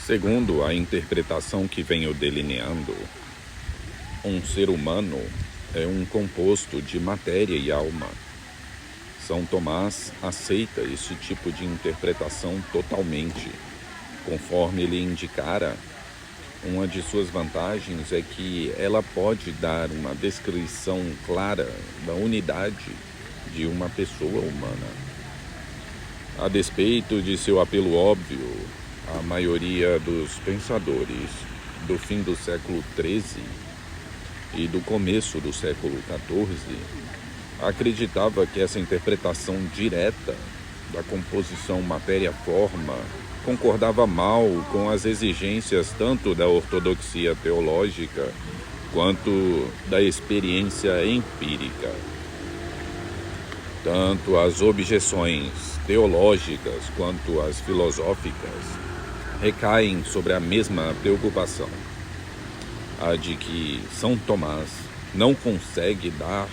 Segundo a interpretação que venho delineando, um ser humano é um composto de matéria e alma. São Tomás aceita esse tipo de interpretação totalmente. Conforme ele indicara, uma de suas vantagens é que ela pode dar uma descrição clara da unidade de uma pessoa humana. A despeito de seu apelo óbvio, a maioria dos pensadores do fim do século XIII e do começo do século XIV acreditava que essa interpretação direta da composição matéria-forma concordava mal com as exigências tanto da ortodoxia teológica quanto da experiência empírica. Tanto as objeções teológicas quanto as filosóficas recaem sobre a mesma preocupação, a de que São Tomás não consegue dar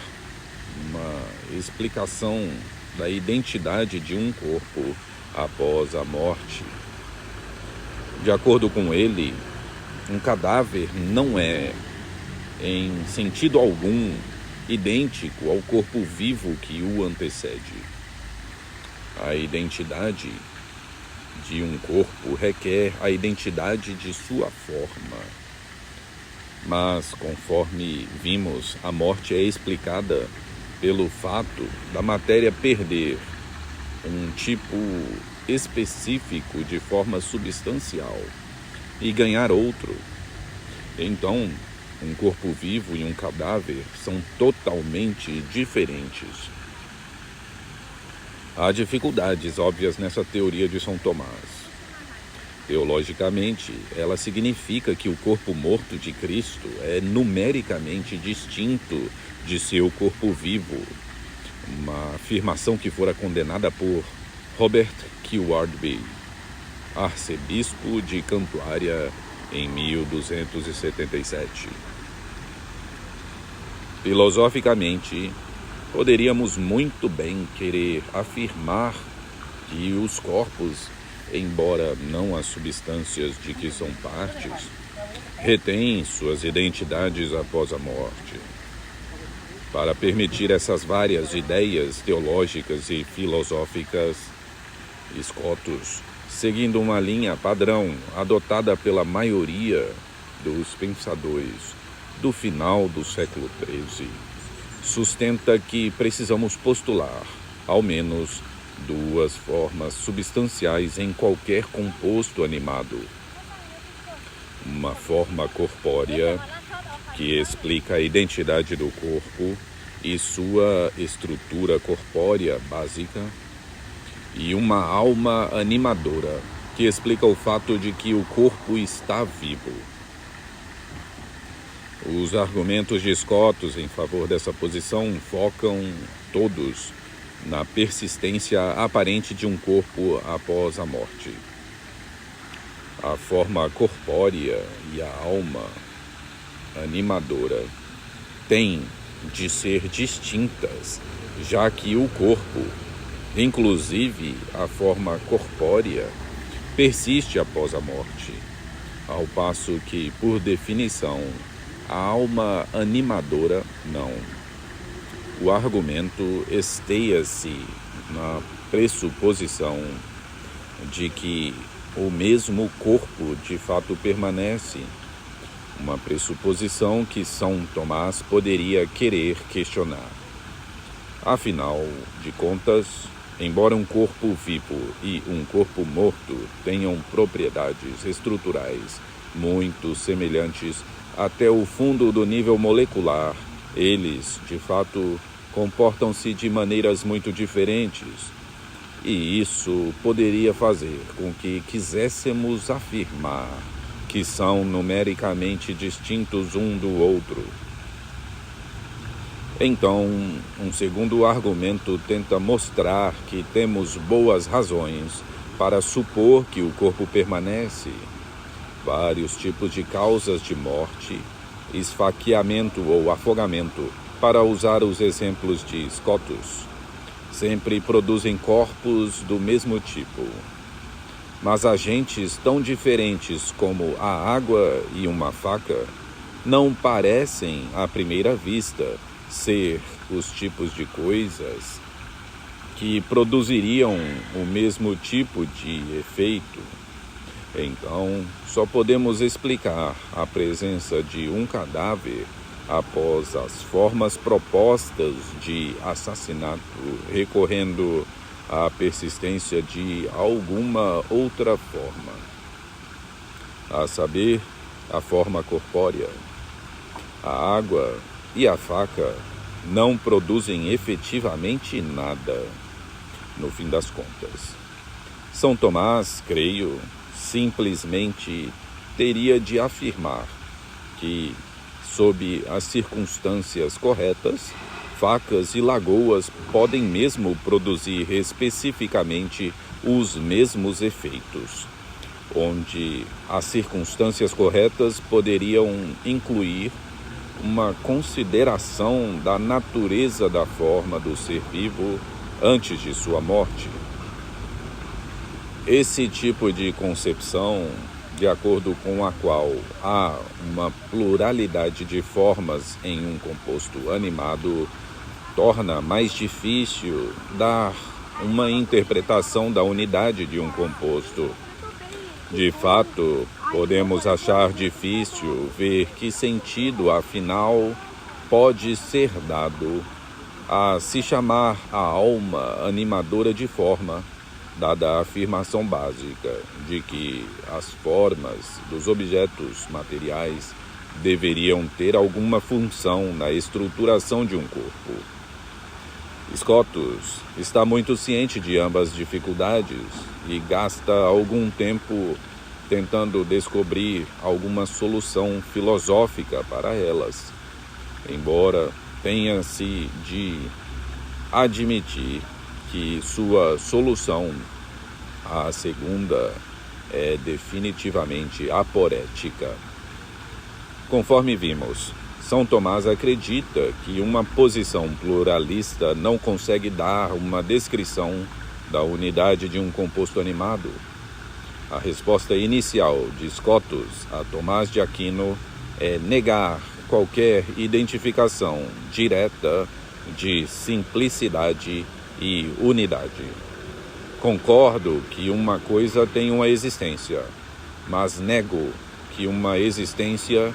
uma explicação da identidade de um corpo após a morte. De acordo com ele, um cadáver não é, em sentido algum, idêntico ao corpo vivo que o antecede. A identidade de um corpo requer a identidade de sua forma. Mas, conforme vimos, a morte é explicada pelo fato da matéria perder um tipo específico de forma substancial e ganhar outro. Então, um corpo vivo e um cadáver são totalmente diferentes. Há dificuldades óbvias nessa teoria de São Tomás. Teologicamente, ela significa que o corpo morto de Cristo é numericamente distinto de seu corpo vivo, uma afirmação que fora condenada por Robert Q. Wardby, arcebispo de Cantuária, em 1277. Filosoficamente, poderíamos muito bem querer afirmar que os corpos, embora não as substâncias de que são partes, retêm suas identidades após a morte. Para permitir essas várias ideias teológicas e filosóficas, Scotus, seguindo uma linha padrão adotada pela maioria dos pensadores do final do século XIII, sustenta que precisamos postular, ao menos, duas formas substanciais em qualquer composto animado. Uma forma corpórea, que explica a identidade do corpo e sua estrutura corpórea básica, e uma alma animadora, que explica o fato de que o corpo está vivo. Os argumentos de Scotus em favor dessa posição focam todos na persistência aparente de um corpo após a morte. A forma corpórea e a alma animadora têm de ser distintas, já que o corpo, inclusive a forma corpórea, persiste após a morte, ao passo que, por definição, a alma animadora não. O argumento esteia-se na pressuposição de que o mesmo corpo de fato permanece, uma pressuposição que São Tomás poderia querer questionar. Afinal de contas, embora um corpo vivo e um corpo morto tenham propriedades estruturais muito semelhantes até o fundo do nível molecular, eles, de fato, comportam-se de maneiras muito diferentes, e isso poderia fazer com que quiséssemos afirmar que são numericamente distintos um do outro. Então, um segundo argumento tenta mostrar que temos boas razões para supor que o corpo permanece. Vários tipos de causas de morte, esfaqueamento ou afogamento, para usar os exemplos de Scotus, sempre produzem corpos do mesmo tipo. mas agentes tão diferentes como a água e uma faca não parecem, à primeira vista, ser os tipos de coisas que produziriam o mesmo tipo de efeito. Então, só podemos explicar a presença de um cadáver após as formas propostas de assassinato, recorrendo à persistência de alguma outra forma, a saber, a forma corpórea. A água e a faca não produzem efetivamente nada, no fim das contas. São Tomás, creio, simplesmente teria de afirmar que, sob as circunstâncias corretas, facas e lagoas podem mesmo produzir especificamente os mesmos efeitos, onde as circunstâncias corretas poderiam incluir uma consideração da natureza da forma do ser vivo antes de sua morte. Esse tipo de concepção, de acordo com a qual há uma pluralidade de formas em um composto animado, torna mais difícil dar uma interpretação da unidade de um composto. De fato, podemos achar difícil ver que sentido, afinal, pode ser dado a se chamar a alma animadora de forma, dada a afirmação básica de que as formas dos objetos materiais deveriam ter alguma função na estruturação de um corpo. Scotus está muito ciente de ambas dificuldades e gasta algum tempo tentando descobrir alguma solução filosófica para elas, embora tenha-se de admitir que sua solução, a segunda, é definitivamente aporética. Conforme vimos, São Tomás acredita que uma posição pluralista não consegue dar uma descrição da unidade de um composto animado. A resposta inicial de Scotus a Tomás de Aquino é negar qualquer identificação direta de simplicidade e unidade. Concordo que uma coisa tem uma existência, mas nego que uma existência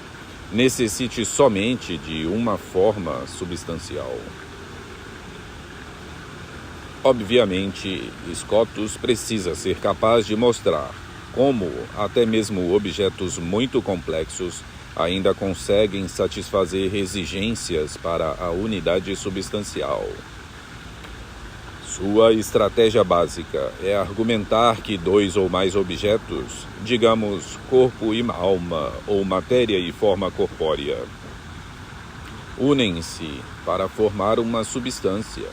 necessite somente de uma forma substancial. Obviamente, Scotus precisa ser capaz de mostrar como até mesmo objetos muito complexos ainda conseguem satisfazer exigências para a unidade substancial. Sua estratégia básica é argumentar que dois ou mais objetos, digamos corpo e alma ou matéria e forma corpórea, unem-se para formar uma substância,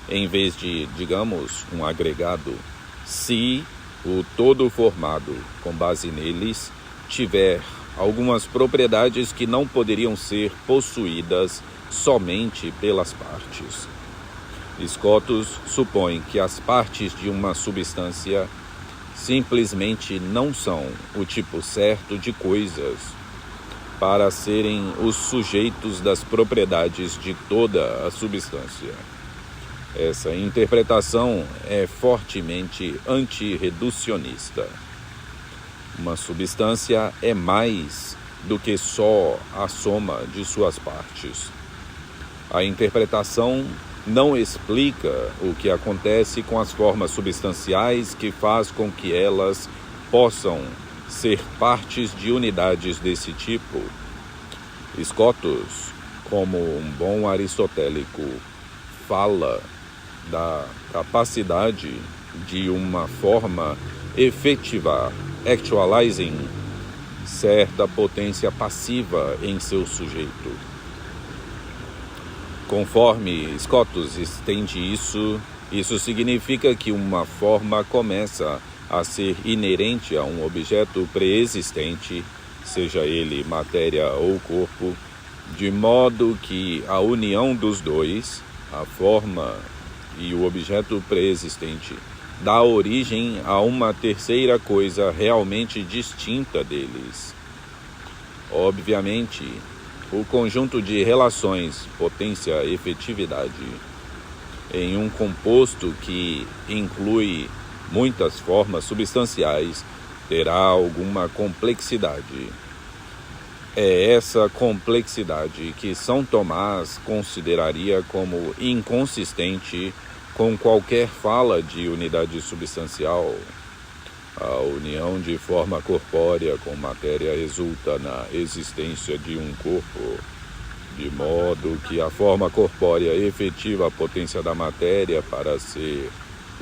em vez de, digamos, um agregado, se o todo formado com base neles tiver algumas propriedades que não poderiam ser possuídas somente pelas partes. Scotus supõe que as partes de uma substância simplesmente não são o tipo certo de coisas para serem os sujeitos das propriedades de toda a substância. Essa interpretação é fortemente antirreducionista. Uma substância é mais do que só a soma de suas partes. A interpretação não explica o que acontece com as formas substanciais que faz com que elas possam ser partes de unidades desse tipo. Scotus, como um bom aristotélico, fala da capacidade de uma forma efetivar, actualizing, certa potência passiva em seu sujeito. Conforme Scotus entende isso significa que uma forma começa a ser inerente a um objeto pré-existente, seja ele matéria ou corpo, de modo que a união dos dois, a forma e o objeto pré-existente, dá origem a uma terceira coisa realmente distinta deles. Obviamente, o conjunto de relações potência-efetividade em um composto que inclui muitas formas substanciais terá alguma complexidade. É essa complexidade que São Tomás consideraria como inconsistente com qualquer fala de unidade substancial. A união de forma corpórea com matéria resulta na existência de um corpo, de modo que a forma corpórea efetiva a potência da matéria para ser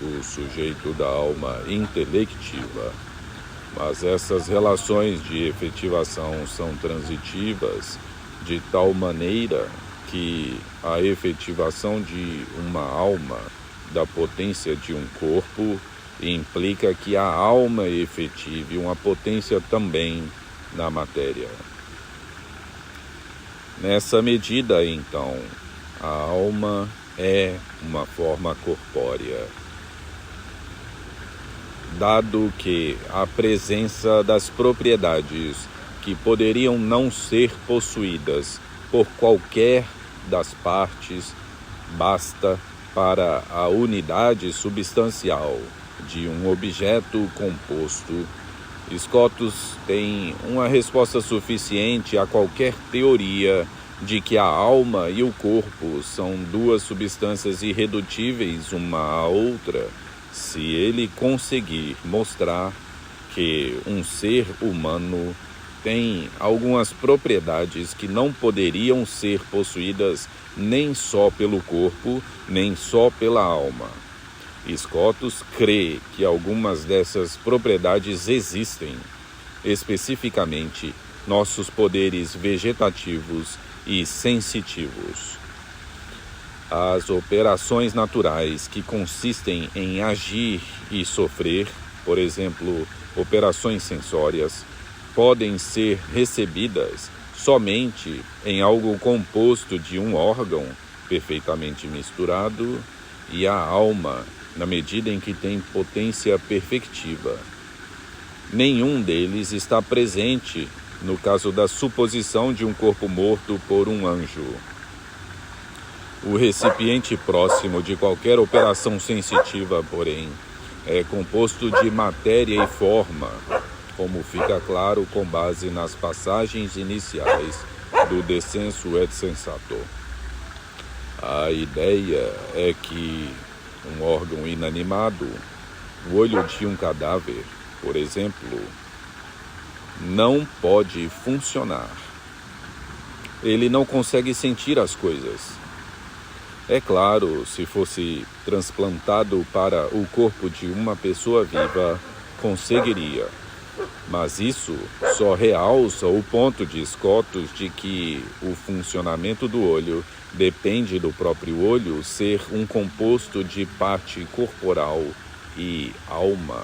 o sujeito da alma intelectiva. Mas essas relações de efetivação são transitivas de tal maneira que a efetivação de uma alma da potência de um corpo implica que a alma efetive uma potência também na matéria. Nessa medida, então, a alma é uma forma corpórea. Dado que a presença das propriedades que poderiam não ser possuídas por qualquer das partes basta para a unidade substancial de um objeto composto, Scotus tem uma resposta suficiente a qualquer teoria de que a alma e o corpo são duas substâncias irredutíveis uma à outra, se ele conseguir mostrar que um ser humano tem algumas propriedades que não poderiam ser possuídas nem só pelo corpo, nem só pela alma. Scotus crê que algumas dessas propriedades existem, especificamente nossos poderes vegetativos e sensitivos. As operações naturais que consistem em agir e sofrer, por exemplo, operações sensórias, podem ser recebidas somente em algo composto de um órgão perfeitamente misturado e a alma, na medida em que tem potência perfectiva. Nenhum deles está presente no caso da suposição de um corpo morto por um anjo. O recipiente próximo de qualquer operação sensitiva, porém, é composto de matéria e forma, como fica claro com base nas passagens iniciais do De Sensu et Sensato. A ideia é que um órgão inanimado, o olho de um cadáver, por exemplo, não pode funcionar. Ele não consegue sentir as coisas. É claro, se fosse transplantado para o corpo de uma pessoa viva, conseguiria. Mas isso só realça o ponto de Scotus de que o funcionamento do olho depende do próprio olho ser um composto de parte corporal e alma.